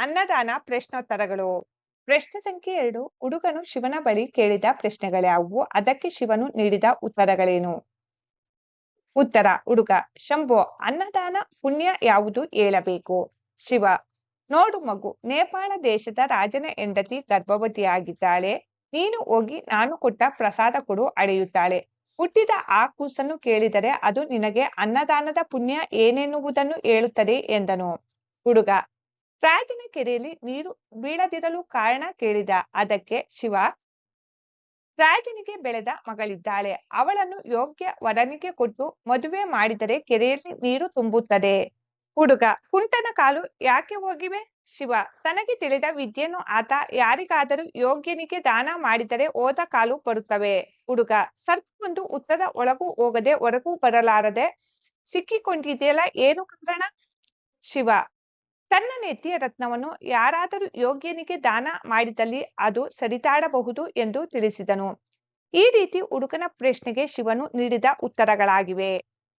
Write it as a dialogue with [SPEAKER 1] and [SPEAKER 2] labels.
[SPEAKER 1] ಅನ್ನದಾನ ಪ್ರಶ್ನೋತ್ತರಗಳು. ಪ್ರಶ್ನೆ ಸಂಖ್ಯೆ 2. ಹುಡುಗನು ಶಿವನ ಬಳಿ ಕೇಳಿದ ಪ್ರಶ್ನೆಗಳ್ಯಾವುವು? ಅದಕ್ಕೆ ಶಿವನು ನೀಡಿದ ಉತ್ತರಗಳೇನು? ಉತ್ತರ. ಹುಡುಗ: ಶಂಭೋ, ಅನ್ನದಾನ ಪುಣ್ಯ ಯಾವುದು ಹೇಳಬೇಕು? ಶಿವ: ನೋಡು ಮಗು, ನೇಪಾಳ ದೇಶದ ರಾಜನ ಹೆಂಡತಿ ಗರ್ಭವತಿಯಾಗಿದ್ದಾಳೆ. ನೀನು ಹೋಗಿ ನಾನು ಕೊಟ್ಟ ಪ್ರಸಾದ ಕೊಡು ಅಳೆಯುತ್ತಾಳೆ. ಹುಟ್ಟಿದ ಆ ಕೂಸನ್ನು ಕೇಳಿದರೆ ಅದು ನಿನಗೆ ಅನ್ನದಾನದ ಪುಣ್ಯ ಏನೆನ್ನುವುದನ್ನು ಹೇಳುತ್ತದೆ ಎಂದನು. ಹುಡುಗ: ರಾಜನ ಕೆರೆಯಲ್ಲಿ ನೀರು ಬೀಳದಿರಲು ಕಾರಣ ಕೇಳಿದ. ಅದಕ್ಕೆ ಶಿವ: ರಾಜನಿಗೆ ಬೆಳೆದ ಮಗಳಿದ್ದಾಳೆ. ಅವಳನ್ನು ಯೋಗ್ಯ ವರನಿಗೆ ಕೊಟ್ಟು ಮದುವೆ ಮಾಡಿದರೆ ಕೆರೆಯಲ್ಲಿ ನೀರು ತುಂಬುತ್ತದೆ. ಹುಡುಗ: ಕುಂಟನ ಕಾಲು ಯಾಕೆ ಹೋಗಿವೆ? ಶಿವ: ತನಗೆ ತಿಳಿದ ವಿದ್ಯೆಯನ್ನು ಆತ ಯಾರಿಗಾದರೂ ಯೋಗ್ಯನಿಗೆ ದಾನ ಮಾಡಿದರೆ ಹೋದ ಕಾಲು ಬರುತ್ತವೆ. ಹುಡುಗ: ಸರ್ಪವೊಂದು ಹುತ್ತದ ಒಳಗೂ ಹೋಗದೆ ಹೊರಗೂ ಬರಲಾರದೆ ಸಿಕ್ಕಿಕೊಂಡಿದೆಯಲ್ಲ, ಏನು ಕಾರಣ? ಶಿವ: ತನ್ನ ನೆತ್ತಿಯ ರತ್ನವನ್ನು ಯಾರಾದರೂ ಯೋಗ್ಯನಿಗೆ ದಾನ ಮಾಡಿದಲ್ಲಿ ಅದು ಸರಿತಾಡಬಹುದು ಎಂದು ತಿಳಿಸಿದನು. ಈ ರೀತಿ ಹುಡುಗನ ಪ್ರಶ್ನೆಗೆ ಶಿವನು ನೀಡಿದ ಉತ್ತರಗಳಾಗಿವೆ.